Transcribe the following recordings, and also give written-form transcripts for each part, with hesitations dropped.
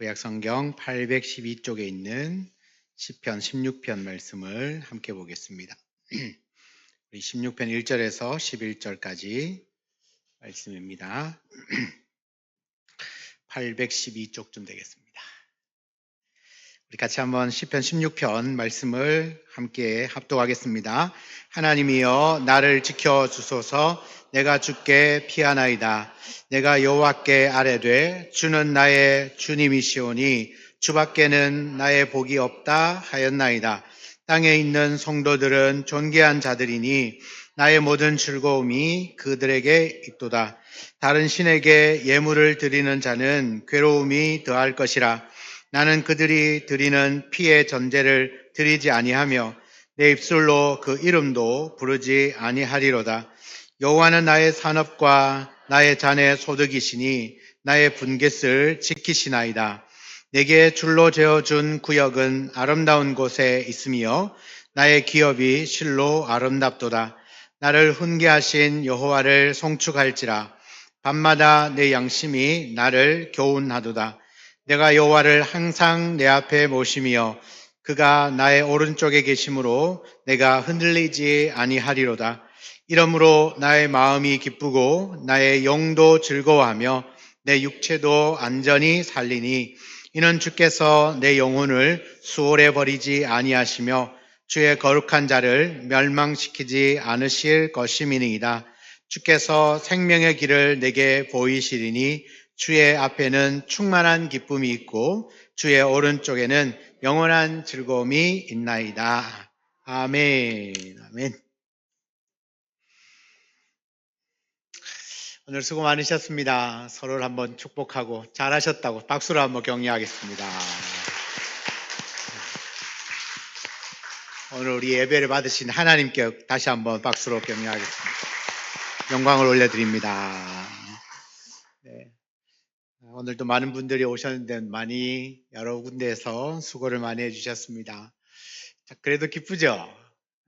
구약성경 812쪽에 있는 시편 16편 말씀을 함께 보겠습니다. 우리 16편 1절에서 11절까지 말씀입니다. 812쪽쯤 되겠습니다. 우리 같이 한번 시편 16편 말씀을 함께 합독하겠습니다. 하나님이여 나를 지켜주소서. 내가 주께 피하나이다. 내가 여호와께 아뢰되 주는 나의 주님이시오니 주밖에는 나의 복이 없다 하였나이다. 땅에 있는 성도들은 존귀한 자들이니 나의 모든 즐거움이 그들에게 있도다. 다른 신에게 예물을 드리는 자는 괴로움이 더할 것이라. 나는 그들이 드리는 피의 전제를 드리지 아니하며 내 입술로 그 이름도 부르지 아니하리로다. 여호와는 나의 산업과 나의 잔의 소득이시니 나의 분깃을 지키시나이다. 내게 줄로 재어준 구역은 아름다운 곳에 있으며 나의 기업이 실로 아름답도다. 나를 훈계하신 여호와를 송축할지라. 밤마다 내 양심이 나를 교훈하도다. 내가 여호와를 항상 내 앞에 모시며 그가 나의 오른쪽에 계심으로 내가 흔들리지 아니하리로다. 이러므로 나의 마음이 기쁘고 나의 영도 즐거워하며 내 육체도 안전히 살리니 이는 주께서 내 영혼을 수월해 버리지 아니하시며 주의 거룩한 자를 멸망시키지 않으실 것임이니이다. 주께서 생명의 길을 내게 보이시리니 주의 앞에는 충만한 기쁨이 있고 주의 오른쪽에는 영원한 즐거움이 있나이다. 아멘. 아멘. 오늘 수고 많으셨습니다. 서로를 한번 축복하고 잘하셨다고 박수로 한번 격려하겠습니다. 오늘 우리 예배를 받으신 하나님께 다시 한번 박수로 격려하겠습니다. 영광을 올려드립니다. 네. 오늘도 많은 분들이 오셨는데 많이 여러 군데에서 수고를 많이 해주셨습니다. 그래도 기쁘죠?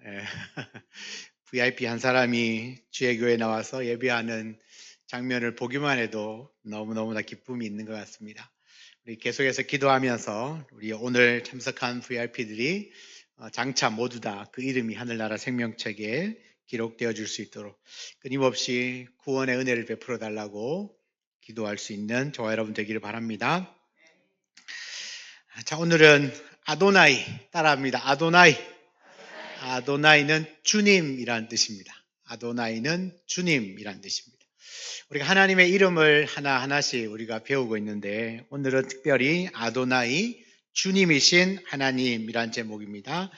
네. VIP 한 사람이 주의 교회에 나와서 예배하는 장면을 보기만 해도 너무너무나 기쁨이 있는 것 같습니다. 우리 계속해서 기도하면서 우리 오늘 참석한 VIP들이 장차 모두 다 그 이름이 하늘나라 생명책에 기록되어 줄 수 있도록 끊임없이 구원의 은혜를 베풀어 달라고 기도할 수 있는 저와 여러분 되기를 바랍니다. 자, 오늘은 아도나이 따라합니다. 아도나이는 주님이란 뜻입니다. 아도나이는 주님이란 뜻입니다. 우리가 하나님의 이름을 하나하나씩 우리가 배우고 있는데 오늘은 특별히 아도나이 주님이신 하나님이란 제목입니다.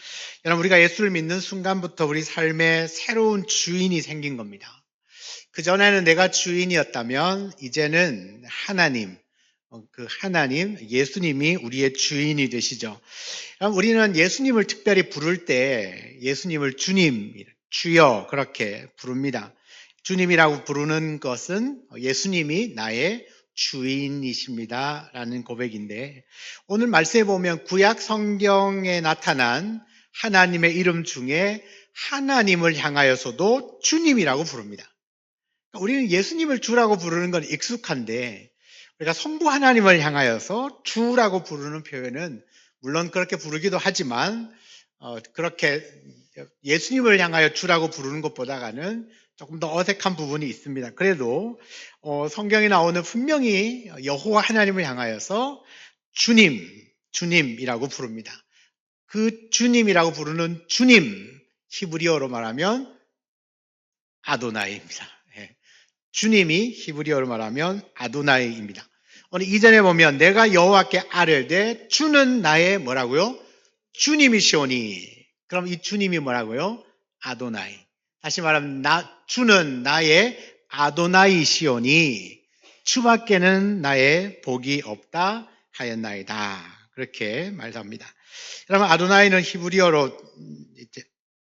여러분, 우리가 예수를 믿는 순간부터 우리 삶에 새로운 주인이 생긴 겁니다. 그전에는 내가 주인이었다면 이제는 하나님, 예수님이 우리의 주인이 되시죠. 그럼 우리는 예수님을 특별히 부를 때 예수님을 주님, 주여 그렇게 부릅니다. 주님이라고 부르는 것은 예수님이 나의 주인이십니다 라는 고백인데, 오늘 말씀에 보면 구약 성경에 나타난 하나님의 이름 중에 하나님을 향하여서도 주님이라고 부릅니다. 우리는 예수님을 주라고 부르는 건 익숙한데 우리가 성부 하나님을 향하여서 주라고 부르는 표현은 물론 그렇게 부르기도 하지만 그렇게 예수님을 향하여 주라고 부르는 것보다는 조금 더 어색한 부분이 있습니다. 그래도 성경에 나오는 분명히 여호와 하나님을 향하여서 주님이라고 부릅니다. 그 주님이라고 부르는 주님, 히브리어로 말하면 아도나이입니다. 주님이 히브리어로 말하면 아도나이입니다. 오늘 이전에 보면 내가 여호와께 아뢰되 주는 나의 뭐라고요? 주님이시오니. 그럼 이 주님이 뭐라고요? 아도나이. 다시 말하면 주는 나의 아도나이시오니 주밖에는 나의 복이 없다 하였나이다. 그렇게 말합니다. 여러분, 아도나이는 히브리어로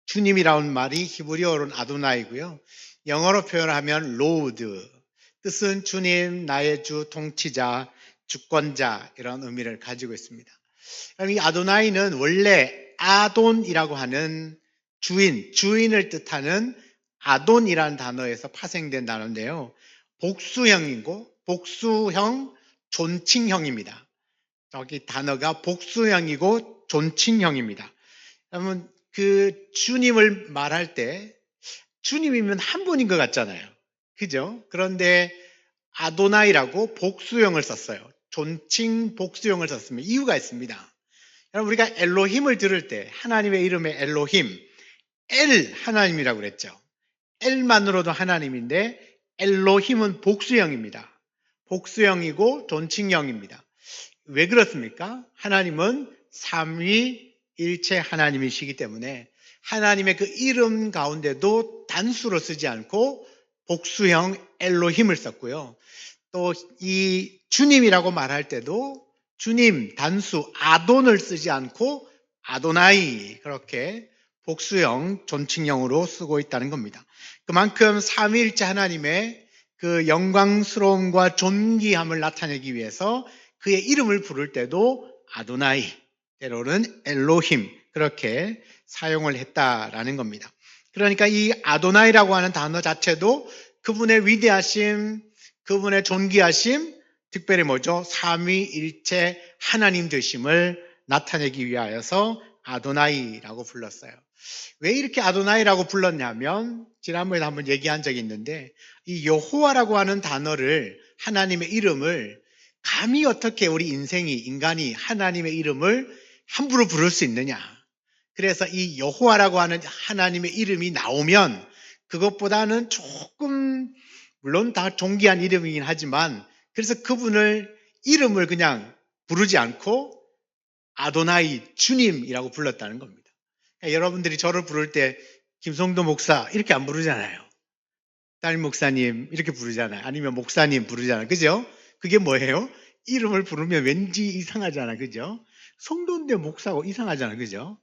주님이라는 말이 히브리어로는 아도나이고요. 영어로 표현하면 로드, 뜻은 주님, 나의 주, 통치자, 주권자 이런 의미를 가지고 있습니다. 이 아도나이는 원래 아돈이라고 하는 주인을 뜻하는 아돈이라는 단어에서 파생된 단어인데요. 복수형 존칭형입니다. 저기 단어가 복수형이고 존칭형입니다. 그러면 그 주님을 말할 때 주님이면 한 분인 것 같잖아요. 그죠? 그런데 아도나이라고 복수형을 썼어요. 존칭 복수형을 썼습니다. 이유가 있습니다. 여러분 우리가 엘로힘을 들을 때 하나님의 이름의 엘로힘, 엘 하나님이라고 그랬죠. 엘만으로도 하나님인데 엘로힘은 복수형입니다. 복수형이고 존칭형입니다. 왜 그렇습니까? 하나님은 삼위일체 하나님이시기 때문에 하나님의 그 이름 가운데도 단수로 쓰지 않고 복수형 엘로힘을 썼고요. 또 이 주님이라고 말할 때도 주님 단수 아돈을 쓰지 않고 아도나이 그렇게 복수형 존칭형으로 쓰고 있다는 겁니다. 그만큼 삼위일체 하나님의 그 영광스러움과 존귀함을 나타내기 위해서 그의 이름을 부를 때도 아도나이 때로는 엘로힘 그렇게 사용을 했다라는 겁니다. 그러니까 이 아도나이라고 하는 단어 자체도 그분의 위대하심, 그분의 존귀하심, 특별히 뭐죠? 삼위일체 하나님 되심을 나타내기 위하여서 아도나이라고 불렀어요. 왜 이렇게 아도나이라고 불렀냐면 지난번에 한번 얘기한 적이 있는데 이 여호와라고 하는 단어를 하나님의 이름을 감히 어떻게 우리 인간이 하나님의 이름을 함부로 부를 수 있느냐. 그래서 이 여호와라고 하는 하나님의 이름이 나오면 그것보다는 조금 물론 다 존귀한 이름이긴 하지만 그래서 그분을 이름을 그냥 부르지 않고 아도나이 주님이라고 불렀다는 겁니다. 그러니까 여러분들이 저를 부를 때 김성도 목사 이렇게 안 부르잖아요. 담임 목사님 이렇게 부르잖아요. 아니면 목사님 부르잖아요. 그죠? 그게 뭐예요? 이름을 부르면 왠지 이상하잖아. 그죠? 성도인데 목사고 이상하잖아. 그죠?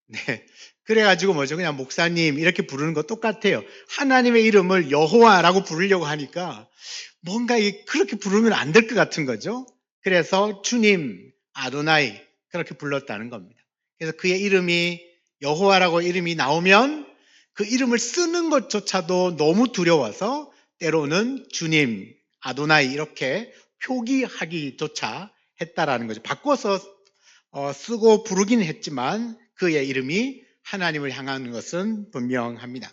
네. 그래가지고 뭐죠? 그냥 목사님 이렇게 부르는 거 똑같아요. 하나님의 이름을 여호와라고 부르려고 하니까 뭔가 그렇게 부르면 안 될 것 같은 거죠. 그래서 주님, 아도나이 그렇게 불렀다는 겁니다. 그래서 그의 이름이 여호와라고 이름이 나오면 그 이름을 쓰는 것조차도 너무 두려워서 때로는 주님, 아도나이 이렇게 표기하기조차 했다라는 거죠. 바꿔서 쓰고 부르긴 했지만 그의 이름이 하나님을 향하는 것은 분명합니다.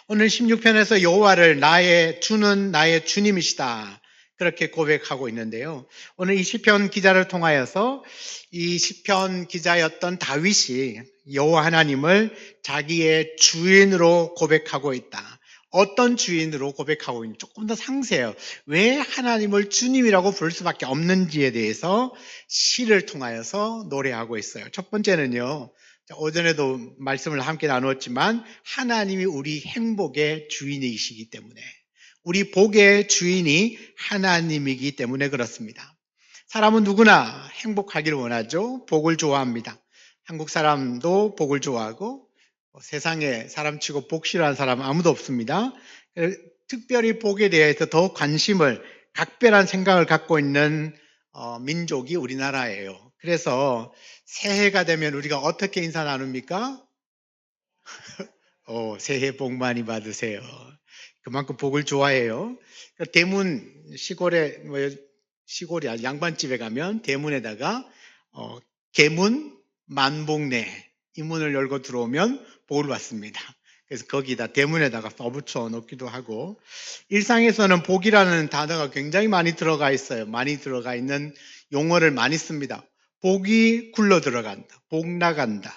오늘 16편에서 여호와를 주는 나의 주님이시다 그렇게 고백하고 있는데요. 오늘 이 시편 기자를 통하여서 이 시편 기자였던 다윗이 여호와 하나님을 자기의 주인으로 고백하고 있다. 어떤 주인으로 고백하고 있는지 조금 더 상세해요. 왜 하나님을 주님이라고 부를 수밖에 없는지에 대해서 시를 통하여서 노래하고 있어요. 첫 번째는요. 오전에도 말씀을 함께 나누었지만 하나님이 우리 행복의 주인이시기 때문에 우리 복의 주인이 하나님이기 때문에 그렇습니다. 사람은 누구나 행복하기를 원하죠. 복을 좋아합니다. 한국 사람도 복을 좋아하고 세상에 사람치고 복 싫어하는 사람 아무도 없습니다. 특별히 복에 대해서 더 관심을 각별한 생각을 갖고 있는 민족이 우리나라예요. 그래서 새해가 되면 우리가 어떻게 인사 나눕니까? 새해 복 많이 받으세요. 그만큼 복을 좋아해요. 대문 시골에 시골이 아주 양반집에 가면 대문에다가 계문 만복내 이 문을 열고 들어오면 복을 받습니다. 그래서 거기다 대문에다가 써붙여 놓기도 하고 일상에서는 복이라는 단어가 굉장히 많이 들어가 있어요. 많이 들어가 있는 용어를 많이 씁니다. 복이 굴러 들어간다. 복 나간다.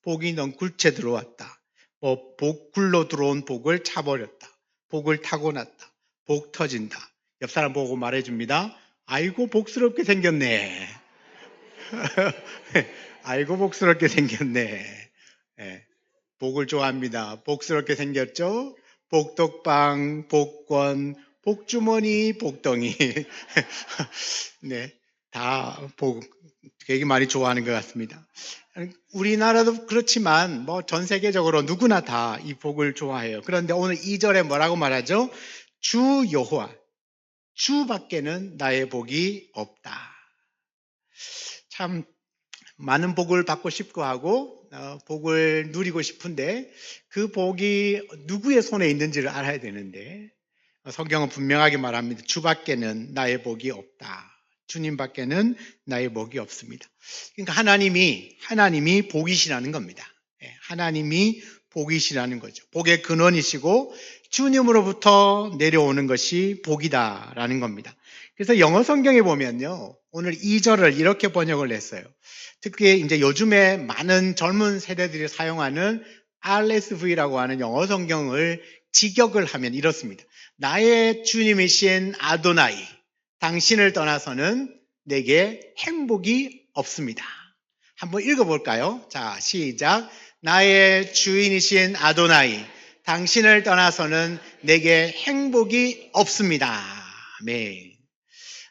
복이 넝굴채 들어왔다. 복 굴러 들어온 복을 차버렸다. 복을 타고났다. 복 터진다. 옆 사람 보고 말해줍니다. 아이고 복스럽게 생겼네. 아이고 복스럽게 생겼네. 네, 복을 좋아합니다. 복스럽게 생겼죠? 복덕방, 복권, 복주머니, 복덩이. 네, 다 복 되게 많이 좋아하는 것 같습니다. 우리나라도 그렇지만 뭐 전 세계적으로 누구나 다 이 복을 좋아해요. 그런데 오늘 2절에 뭐라고 말하죠? 주 여호와, 주밖에는 나의 복이 없다. 참 많은 복을 받고 싶고 하고 복을 누리고 싶은데 그 복이 누구의 손에 있는지를 알아야 되는데 성경은 분명하게 말합니다. 주밖에는 나의 복이 없다. 주님밖에는 나의 목이 없습니다. 그러니까 하나님이 복이시라는 겁니다. 하나님이 복이시라는 거죠. 복의 근원이시고 주님으로부터 내려오는 것이 복이다라는 겁니다. 그래서 영어 성경에 보면요, 오늘 2절을 이렇게 번역을 했어요. 특히 이제 요즘에 많은 젊은 세대들이 사용하는 RSV라고 하는 영어 성경을 직역을 하면 이렇습니다. 나의 주님이신 아도나이, 당신을 떠나서는 내게 행복이 없습니다. 한번 읽어볼까요? 자, 시작. 나의 주인이신 아도나이, 당신을 떠나서는 내게 행복이 없습니다. 아멘.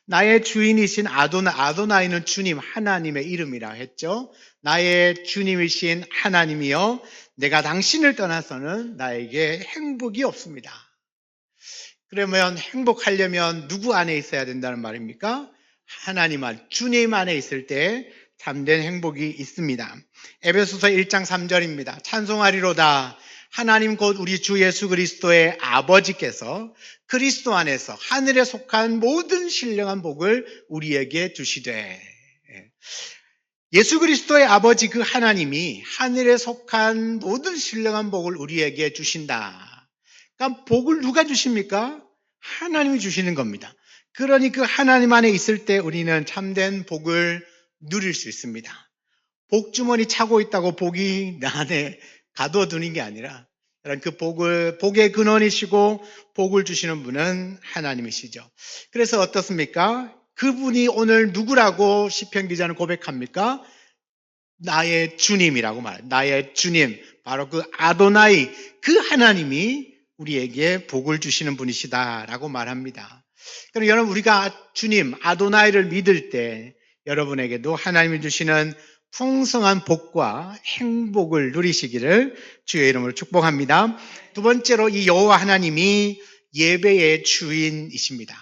나의 주인이신 아도나이는 주님, 하나님의 이름이라 했죠. 나의 주님이신 하나님이여, 내가 당신을 떠나서는 나에게 행복이 없습니다. 그러면 행복하려면 누구 안에 있어야 된다는 말입니까? 하나님 안, 주님 안에 있을 때 참된 행복이 있습니다. 에베소서 1장 3절입니다. 찬송하리로다. 하나님 곧 우리 주 예수 그리스도의 아버지께서 그리스도 안에서 하늘에 속한 모든 신령한 복을 우리에게 주시되. 예수 그리스도의 아버지 그 하나님이 하늘에 속한 모든 신령한 복을 우리에게 주신다. 그러니까 복을 누가 주십니까? 하나님이 주시는 겁니다. 그러니 그 하나님 안에 있을 때 우리는 참된 복을 누릴 수 있습니다. 복주머니 차고 있다고 복이 내 안에 가둬두는 게 아니라 그 복의 근원이시고 복을 주시는 분은 하나님이시죠. 그래서 어떻습니까? 그분이 오늘 누구라고 시편 기자는 고백합니까? 나의 주님이라고 말해요. 나의 주님, 바로 그 아도나이, 그 하나님이 우리에게 복을 주시는 분이시다라고 말합니다. 그럼 여러분, 우리가 주님 아도나이를 믿을 때 여러분에게도 하나님이 주시는 풍성한 복과 행복을 누리시기를 주의 이름으로 축복합니다. 두 번째로, 이 여호와 하나님이 예배의 주인이십니다.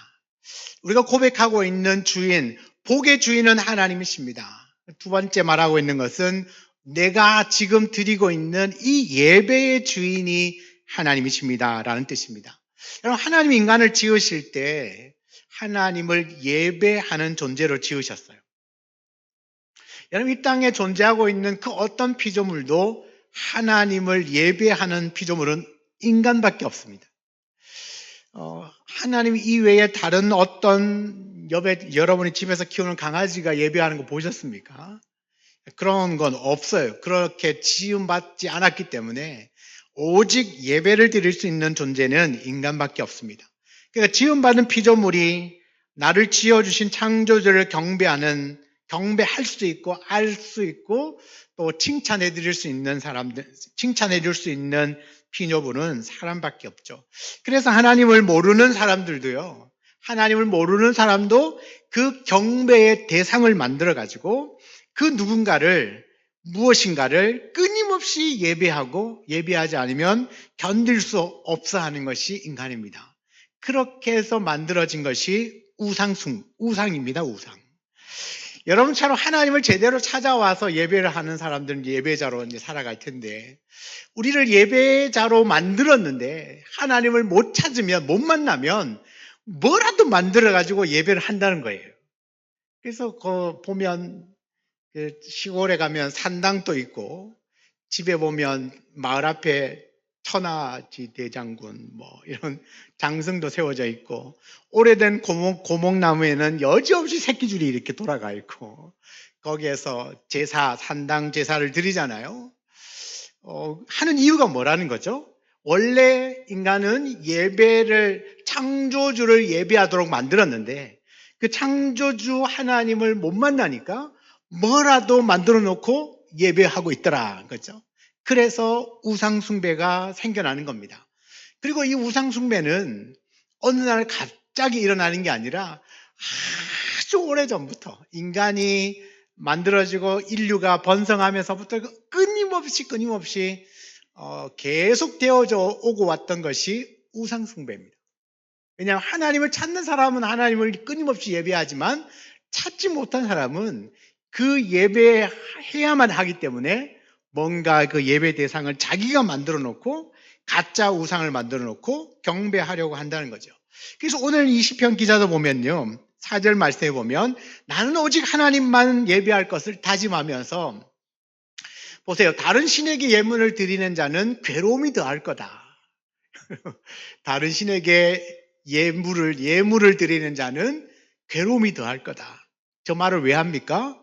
우리가 고백하고 있는 주인, 복의 주인은 하나님이십니다. 두 번째 말하고 있는 것은 내가 지금 드리고 있는 이 예배의 주인이 하나님이십니다 라는 뜻입니다. 여러분, 하나님 인간을 지으실 때 하나님을 예배하는 존재로 지으셨어요. 여러분, 이 땅에 존재하고 있는 그 어떤 피조물도 하나님을 예배하는 피조물은 인간밖에 없습니다. 하나님 이외에 다른 어떤 여러분이 집에서 키우는 강아지가 예배하는 거 보셨습니까? 그런 건 없어요. 그렇게 지음받지 않았기 때문에 오직 예배를 드릴 수 있는 존재는 인간밖에 없습니다. 그러니까 지음받은 피조물이 나를 지어주신 창조주를 경배할 수 있고 알 수 있고 또 칭찬해 드릴 수 있는 사람들, 칭찬해 줄 수 있는 피조물은 사람밖에 없죠. 그래서 하나님을 모르는 사람들도요, 하나님을 모르는 사람도 그 경배의 대상을 만들어 가지고 그 무엇인가를 끊임없이 예배하고 예배하지 않으면 견딜 수 없어 하는 것이 인간입니다. 그렇게 해서 만들어진 것이 우상입니다, 우상. 여러분처럼 하나님을 제대로 찾아와서 예배를 하는 사람들은 예배자로 이제 살아갈 텐데, 우리를 예배자로 만들었는데 하나님을 못 찾으면, 못 만나면 뭐라도 만들어가지고 예배를 한다는 거예요. 그래서 보면 시골에 가면 산당도 있고, 집에 보면 마을 앞에 천하지 대장군 이런 장승도 세워져 있고, 오래된 고목나무에는 여지없이 새끼줄이 이렇게 돌아가 있고, 거기에서 산당 제사를 드리잖아요. 하는 이유가 뭐라는 거죠? 원래 인간은 창조주를 예배하도록 만들었는데 그 창조주 하나님을 못 만나니까 뭐라도 만들어 놓고 예배하고 있더라, 그죠? 그래서 우상숭배가 생겨나는 겁니다. 그리고 이 우상숭배는 어느 날 갑자기 일어나는 게 아니라 아주 오래전부터 인간이 만들어지고 인류가 번성하면서부터 끊임없이 계속 되어져 오고 왔던 것이 우상숭배입니다. 왜냐하면 하나님을 찾는 사람은 하나님을 끊임없이 예배하지만 찾지 못한 사람은 그 예배해야만 하기 때문에 뭔가 그 예배 대상을 자기가 만들어 놓고 가짜 우상을 만들어 놓고 경배하려고 한다는 거죠. 그래서 오늘 이 시편 기자도 보면요, 4절 말씀해 보면 나는 오직 하나님만 예배할 것을 다짐하면서 보세요. 다른 신에게 예물을 드리는 자는 괴로움이 더할 거다. 다른 신에게 예물을 드리는 자는 괴로움이 더할 거다. 저 말을 왜 합니까?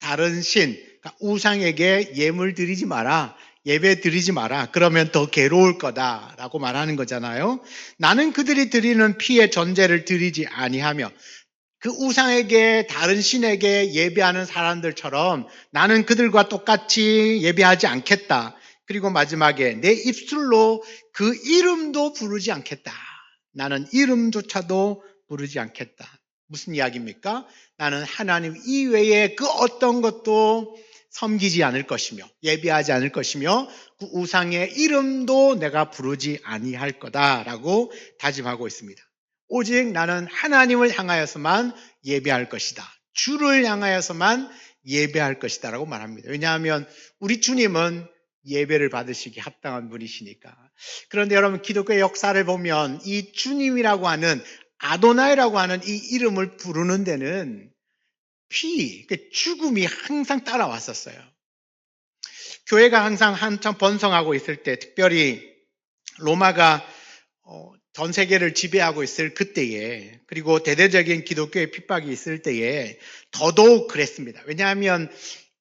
다른 신, 그러니까 우상에게 예물 드리지 마라. 예배 드리지 마라. 그러면 더 괴로울 거다라고 말하는 거잖아요. 나는 그들이 드리는 피의 전제를 드리지 아니하며 그 우상에게 다른 신에게 예배하는 사람들처럼 나는 그들과 똑같이 예배하지 않겠다. 그리고 마지막에 내 입술로 그 이름도 부르지 않겠다. 나는 이름조차도 부르지 않겠다. 무슨 이야기입니까? 나는 하나님 이외에 그 어떤 것도 섬기지 않을 것이며 예배하지 않을 것이며 그 우상의 이름도 내가 부르지 아니할 거다라고 다짐하고 있습니다. 오직 나는 하나님을 향하여서만 예배할 것이다. 주를 향하여서만 예배할 것이다 라고 말합니다. 왜냐하면 우리 주님은 예배를 받으시기 합당한 분이시니까. 그런데 여러분 기독교의 역사를 보면 이 주님이라고 하는 아도나이라고 하는 이 이름을 부르는 데는 죽음이 항상 따라왔었어요. 교회가 항상 한참 번성하고 있을 때, 특별히 로마가 전 세계를 지배하고 있을 그때에, 그리고 대대적인 기독교의 핍박이 있을 때에 더더욱 그랬습니다. 왜냐하면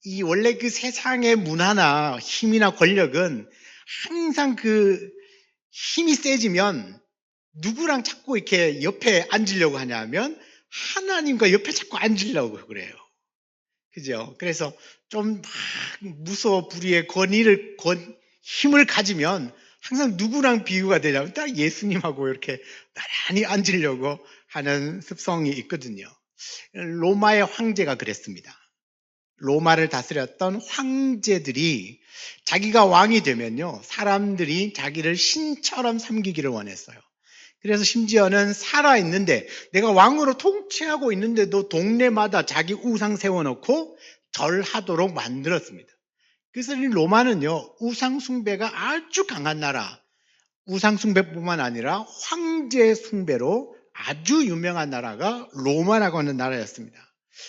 이 원래 그 세상의 문화나 힘이나 권력은 항상 그 힘이 세지면 누구랑 자꾸 이렇게 옆에 앉으려고 하냐면 하나님과 옆에 자꾸 앉으려고 그래요. 그죠? 그래서 좀 막 무서워 불위의 힘을 가지면 항상 누구랑 비유가 되냐면 딱 예수님하고 이렇게 나란히 앉으려고 하는 습성이 있거든요. 로마의 황제가 그랬습니다. 로마를 다스렸던 황제들이 자기가 왕이 되면요, 사람들이 자기를 신처럼 섬기기를 원했어요. 그래서 심지어는 살아있는데, 내가 왕으로 통치하고 있는데도 동네마다 자기 우상 세워놓고 절하도록 만들었습니다. 그래서 이 로마는요, 우상숭배가 아주 강한 나라, 우상숭배뿐만 아니라 황제숭배로 아주 유명한 나라가 로마라고 하는 나라였습니다.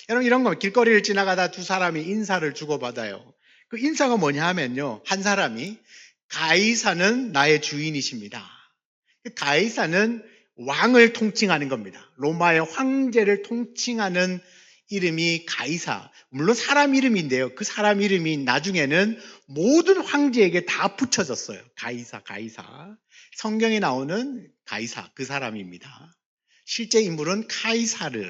여러분, 이런 거 길거리를 지나가다 두 사람이 인사를 주고받아요. 그 인사가 뭐냐 하면요, 한 사람이 가이사는 나의 주인이십니다. 가이사는 왕을 통칭하는 겁니다. 로마의 황제를 통칭하는 이름이 가이사. 물론 사람 이름인데요. 그 사람 이름이 나중에는 모든 황제에게 다 붙여졌어요. 가이사, 가이사. 성경에 나오는 가이사, 그 사람입니다. 실제 인물은 카이사르.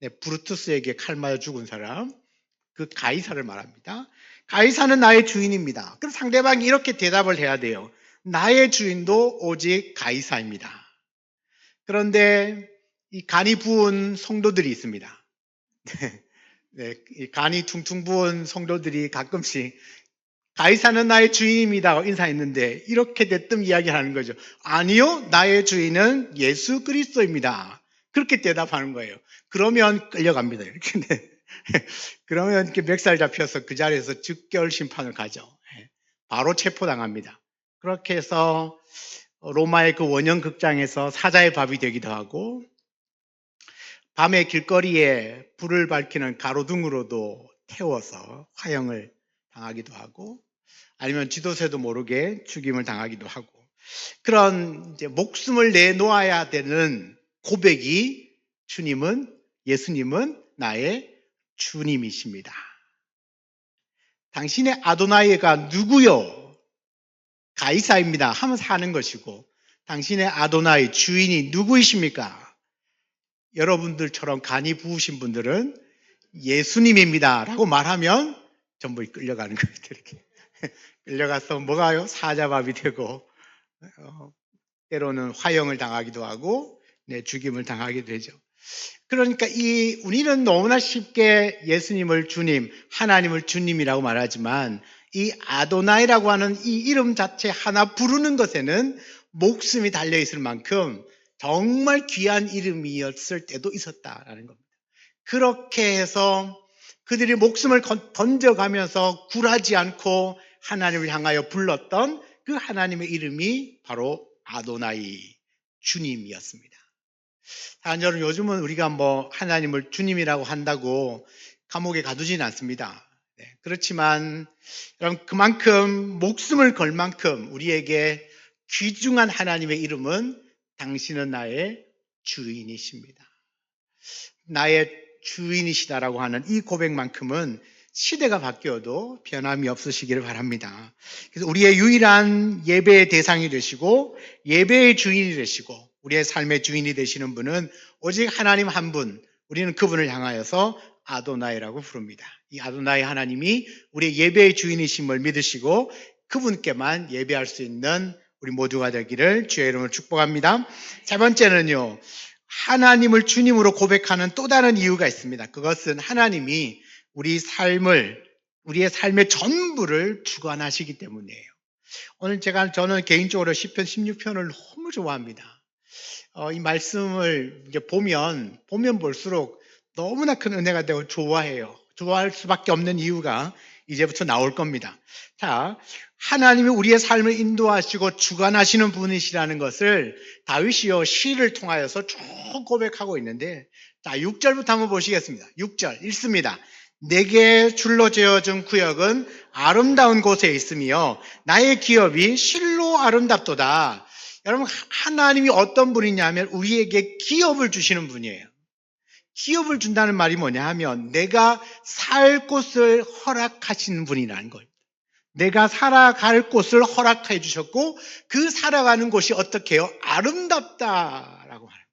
네, 브루투스에게 칼 맞아 죽은 사람. 그 가이사를 말합니다. 가이사는 나의 주인입니다. 그럼 상대방이 이렇게 대답을 해야 돼요. 나의 주인도 오직 가이사입니다. 그런데 이 간이 부은 성도들이 있습니다. 네, 이 간이 퉁퉁 부은 성도들이 가끔씩 가이사는 나의 주인입니다 인사했는데 이렇게 대뜸 이야기하는 거죠. 아니요, 나의 주인은 예수 그리스도입니다. 그렇게 대답하는 거예요. 그러면 끌려갑니다. 이렇게. 그러면 이렇게 멱살 잡혀서 그 자리에서 즉결 심판을 가죠. 바로 체포당합니다. 그렇게 해서 로마의 그 원형 극장에서 사자의 밥이 되기도 하고, 밤에 길거리에 불을 밝히는 가로등으로도 태워서 화형을 당하기도 하고, 아니면 지도새도 모르게 죽임을 당하기도 하고, 그런 이제 목숨을 내놓아야 되는 고백이 예수님은 나의 주님이십니다. 당신의 아도나이가 누구요? 가이사입니다 하면서 하는 것이고, 당신의 아도나이 주인이 누구이십니까? 여러분들처럼 간이 부으신 분들은 예수님입니다 라고 말하면 전부 끌려가는 거예요. 이렇게 끌려가서 뭐가요? 사자밥이 되고 때로는 화형을 당하기도 하고 죽임을 당하게 되죠. 그러니까 우리는 너무나 쉽게 예수님을 주님, 하나님을 주님이라고 말하지만 이 아도나이라고 하는 이 이름 자체 하나 부르는 것에는 목숨이 달려 있을 만큼 정말 귀한 이름이었을 때도 있었다라는 겁니다. 그렇게 해서 그들이 목숨을 던져가면서 굴하지 않고 하나님을 향하여 불렀던 그 하나님의 이름이 바로 아도나이, 주님이었습니다. 여러분, 요즘은 우리가 뭐 하나님을 주님이라고 한다고 감옥에 가두지는 않습니다. 네, 그렇지만 여러분, 그만큼 목숨을 걸 만큼 우리에게 귀중한 하나님의 이름은 당신은 나의 주인이십니다. 나의 주인이시다라고 하는 이 고백만큼은 시대가 바뀌어도 변함이 없으시기를 바랍니다. 그래서 우리의 유일한 예배의 대상이 되시고 예배의 주인이 되시고 우리의 삶의 주인이 되시는 분은 오직 하나님 한 분, 우리는 그분을 향하여서 아도나이라고 부릅니다. 이 아도나이 하나님이 우리의 예배의 주인이심을 믿으시고 그분께만 예배할 수 있는 우리 모두가 되기를 주의 이름으로 축복합니다. 세 번째는요, 하나님을 주님으로 고백하는 또 다른 이유가 있습니다. 그것은 하나님이 우리의 삶의 전부를 주관하시기 때문이에요. 오늘 저는 개인적으로 시편 16편을 너무 좋아합니다. 이 말씀을 이제 보면 볼수록 너무나 큰 은혜가 되고 좋아해요. 좋아할 수밖에 없는 이유가 이제부터 나올 겁니다. 자, 하나님이 우리의 삶을 인도하시고 주관하시는 분이시라는 것을 다윗이요 시를 통하여서 쭉 고백하고 있는데, 자, 6절부터 한번 보시겠습니다. 6절 읽습니다. 내게 줄로 재어준 구역은 아름다운 곳에 있으며 나의 기업이 실로 아름답도다. 여러분, 하나님이 어떤 분이냐면 우리에게 기업을 주시는 분이에요. 기업을 준다는 말이 뭐냐 하면 내가 살 곳을 허락하시는 분이라는 거예요. 내가 살아갈 곳을 허락해 주셨고 그 살아가는 곳이 어떻게 해요? 아름답다라고 말합니다.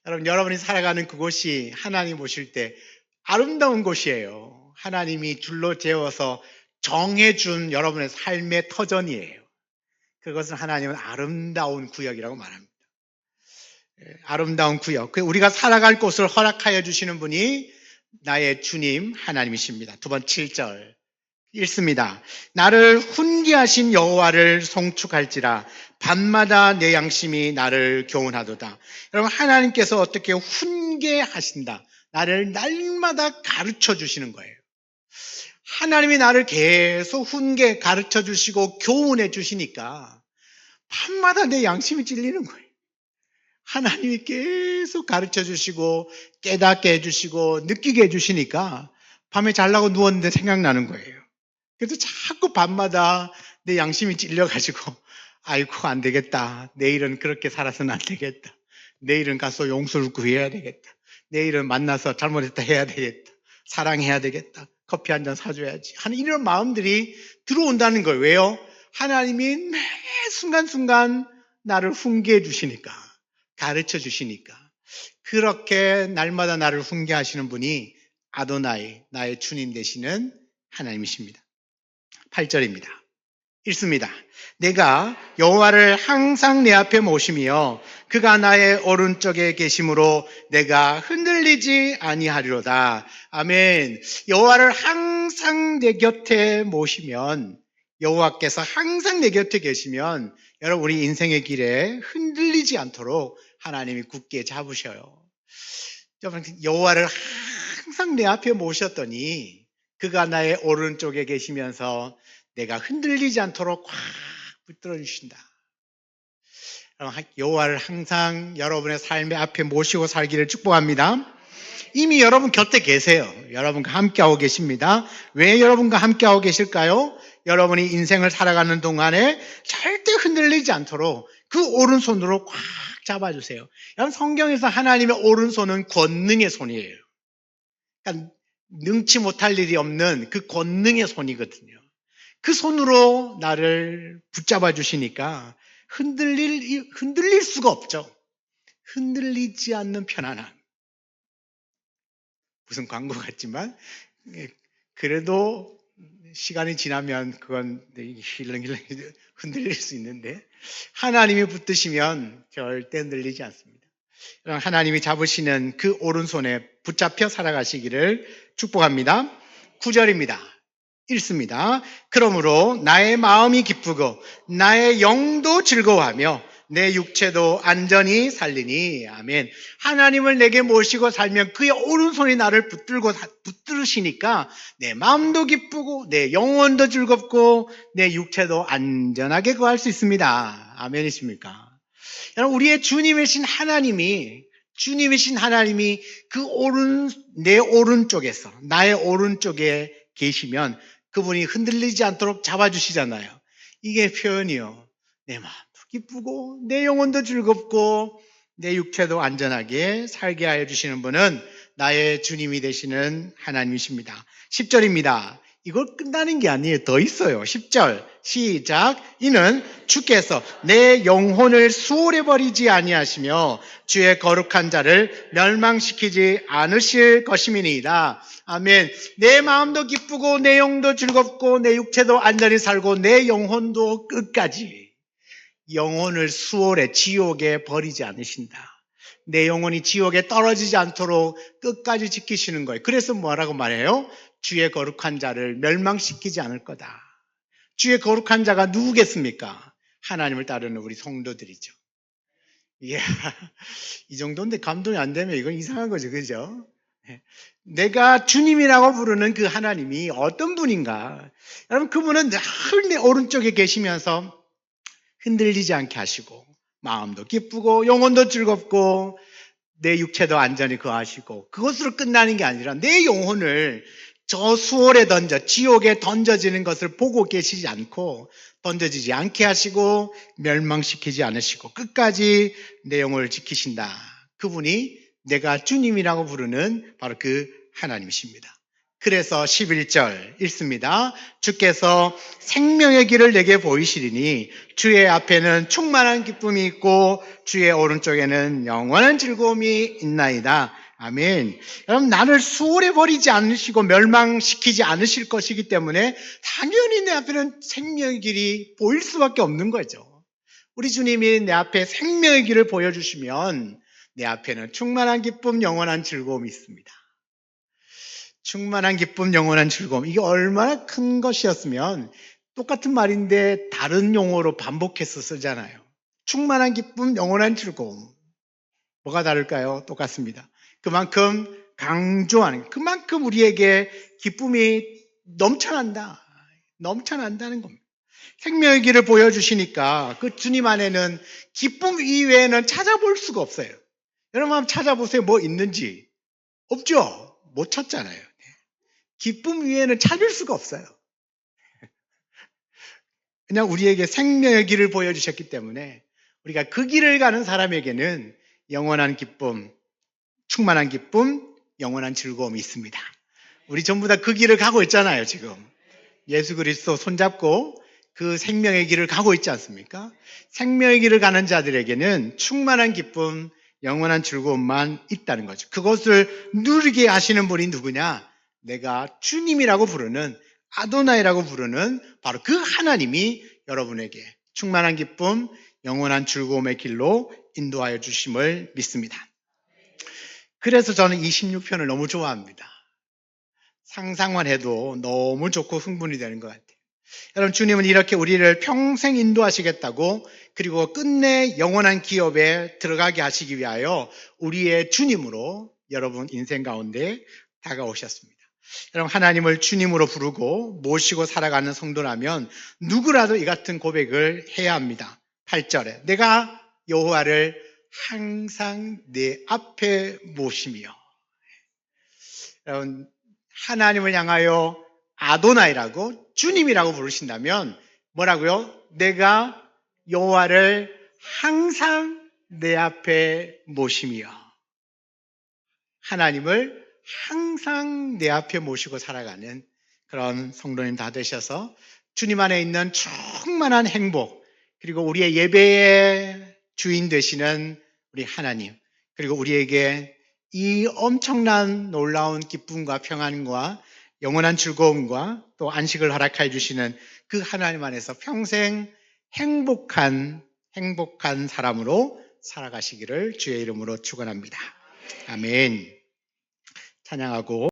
여러분, 여러분이 살아가는 그곳이 하나님 보실 때 아름다운 곳이에요. 하나님이 줄로 재어서 정해준 여러분의 삶의 터전이에요. 그것은 하나님은 아름다운 구역이라고 말합니다. 아름다운 구역. 우리가 살아갈 곳을 허락하여 주시는 분이 나의 주님 하나님이십니다. 두 번 7절 읽습니다. 나를 훈계하신 여호와를 송축할지라 밤마다 내 양심이 나를 교훈하도다. 여러분, 하나님께서 어떻게 훈계하신다. 나를 날마다 가르쳐 주시는 거예요. 하나님이 나를 계속 가르쳐 주시고 교훈해 주시니까 밤마다 내 양심이 찔리는 거예요. 하나님이 계속 가르쳐 주시고 깨닫게 해주시고 느끼게 해주시니까 밤에 자려고 누웠는데 생각나는 거예요. 그래서 자꾸 밤마다 내 양심이 찔려가지고 아이고 안 되겠다. 내일은 그렇게 살아서는 안 되겠다. 내일은 가서 용서를 구해야 되겠다. 내일은 만나서 잘못했다 해야 되겠다. 사랑해야 되겠다. 커피 한 잔 사줘야지 하는 이런 마음들이 들어온다는 거예요. 왜요? 하나님이 매 순간순간 나를 훈계해 주시니까, 가르쳐 주시니까. 그렇게 날마다 나를 훈계하시는 분이 아도나이, 나의 주님 되시는 하나님이십니다. 8절입니다. 읽습니다. 내가 여호와를 항상 내 앞에 모시며 그가 나의 오른쪽에 계심으로 내가 흔들리지 아니하리로다. 아멘. 여호와를 항상 내 곁에 모시면, 여호와께서 항상 내 곁에 계시면 여러분, 우리 인생의 길에 흔들리지 않도록 하나님이 굳게 잡으셔요. 여러분, 여호와를 항상 내 앞에 모셨더니 그가 나의 오른쪽에 계시면서 내가 흔들리지 않도록 꽉 붙들어 주신다. 여호와를 항상 여러분의 삶의 앞에 모시고 살기를 축복합니다. 이미 여러분 곁에 계세요. 여러분과 함께하고 계십니다. 왜 여러분과 함께하고 계실까요? 여러분이 인생을 살아가는 동안에 절대 흔들리지 않도록 그 오른손으로 꽉 잡아주세요. 여러분, 성경에서 하나님의 오른손은 권능의 손이에요. 그러니까 능치 못할 일이 없는 그 권능의 손이거든요. 그 손으로 나를 붙잡아 주시니까 흔들릴 수가 없죠. 흔들리지 않는 편안함. 무슨 광고 같지만 그래도 시간이 지나면 그건 힐렁힐렁 흔들릴 수 있는데 하나님이 붙드시면 절대 흔들리지 않습니다. 하나님이 잡으시는 그 오른손에 붙잡혀 살아가시기를 축복합니다. 9절입니다. 읽습니다. 그러므로 나의 마음이 기쁘고 나의 영도 즐거워하며 내 육체도 안전히 살리니. 아멘. 하나님을 내게 모시고 살면 그의 오른손이 나를 붙들으시니까 내 마음도 기쁘고 내 영혼도 즐겁고 내 육체도 안전하게 거할 수 있습니다. 아멘이십니까? 여러분, 우리의 주님이신 하나님이 내 오른쪽에서, 나의 오른쪽에 계시면 그분이 흔들리지 않도록 잡아주시잖아요. 이게 표현이요. 내 마음도 기쁘고, 내 영혼도 즐겁고, 내 육체도 안전하게 살게 하여 주시는 분은 나의 주님이 되시는 하나님이십니다. 10절입니다. 이걸 끝나는 게 아니에요. 더 있어요. 10절 시작. 이는 주께서 내 영혼을 수월해 버리지 아니하시며 주의 거룩한 자를 멸망시키지 않으실 것임이니이다. 아멘. 내 마음도 기쁘고 내 영도 즐겁고 내 육체도 안전히 살고 내 영혼도 끝까지 영혼을 수월해 지옥에 버리지 않으신다. 내 영혼이 지옥에 떨어지지 않도록 끝까지 지키시는 거예요. 그래서 뭐라고 말해요? 주의 거룩한 자를 멸망시키지 않을 거다. 주의 거룩한 자가 누구겠습니까? 하나님을 따르는 우리 성도들이죠. 이야, 이 정도인데 감동이 안 되면 이건 이상한 거죠. 그죠? 내가 주님이라고 부르는 그 하나님이 어떤 분인가? 여러분, 그분은 늘 내 오른쪽에 계시면서 흔들리지 않게 하시고 마음도 기쁘고 영혼도 즐겁고 내 육체도 안전히 거하시고 그것으로 끝나는 게 아니라 내 영혼을 저 수월에 지옥에 던져지는 것을 보고 계시지 않고 던져지지 않게 하시고 멸망시키지 않으시고 끝까지 내 영혼을 지키신다. 그분이 내가 주님이라고 부르는 바로 그 하나님이십니다. 그래서 11절 읽습니다. 주께서 생명의 길을 내게 보이시리니 주의 앞에는 충만한 기쁨이 있고 주의 오른쪽에는 영원한 즐거움이 있나이다. 아멘. 여러분, 나를 수월해 버리지 않으시고 멸망시키지 않으실 것이기 때문에 당연히 내 앞에는 생명의 길이 보일 수밖에 없는 거죠. 우리 주님이 내 앞에 생명의 길을 보여주시면 내 앞에는 충만한 기쁨, 영원한 즐거움이 있습니다. 충만한 기쁨, 영원한 즐거움. 이게 얼마나 큰 것이었으면 똑같은 말인데 다른 용어로 반복해서 쓰잖아요. 충만한 기쁨, 영원한 즐거움. 뭐가 다를까요? 똑같습니다. 그만큼 강조하는, 그만큼 우리에게 기쁨이 넘쳐난다는 겁니다. 생명의 길을 보여주시니까 그 주님 안에는 기쁨 이외에는 찾아볼 수가 없어요. 여러분 한번 찾아보세요. 뭐 있는지. 없죠? 못 찾잖아요. 기쁨 위에는 찾을 수가 없어요. 그냥 우리에게 생명의 길을 보여주셨기 때문에 우리가 그 길을 가는 사람에게는 영원한 기쁨, 충만한 기쁨, 영원한 즐거움이 있습니다. 우리 전부 다 그 길을 가고 있잖아요, 지금. 예수 그리스도 손잡고 그 생명의 길을 가고 있지 않습니까? 생명의 길을 가는 자들에게는 충만한 기쁨, 영원한 즐거움만 있다는 거죠. 그것을 누리게 하시는 분이 누구냐? 내가 주님이라고 부르는 아도나이라고 부르는 바로 그 하나님이 여러분에게 충만한 기쁨, 영원한 즐거움의 길로 인도하여 주심을 믿습니다. 그래서 저는 이 16편을 너무 좋아합니다. 상상만 해도 너무 좋고 흥분이 되는 것 같아요. 여러분, 주님은 이렇게 우리를 평생 인도하시겠다고, 그리고 끝내 영원한 기업에 들어가게 하시기 위하여 우리의 주님으로 여러분 인생 가운데 다가오셨습니다. 여러분, 하나님을 주님으로 부르고 모시고 살아가는 성도라면 누구라도 이 같은 고백을 해야 합니다. 8절에 내가 여호와를 항상 내 앞에 모시며. 여러분, 하나님을 향하여 아도나이라고 주님이라고 부르신다면 뭐라고요? 내가 여호와를 항상 내 앞에 모시며. 하나님을 항상 내 앞에 모시고 살아가는 그런 성도님 다 되셔서 주님 안에 있는 충만한 행복, 그리고 우리의 예배의 주인 되시는 우리 하나님, 그리고 우리에게 이 엄청난 놀라운 기쁨과 평안과 영원한 즐거움과 또 안식을 허락해 주시는 그 하나님 안에서 평생 행복한 사람으로 살아가시기를 주의 이름으로 축원합니다. 아멘. 찬양하고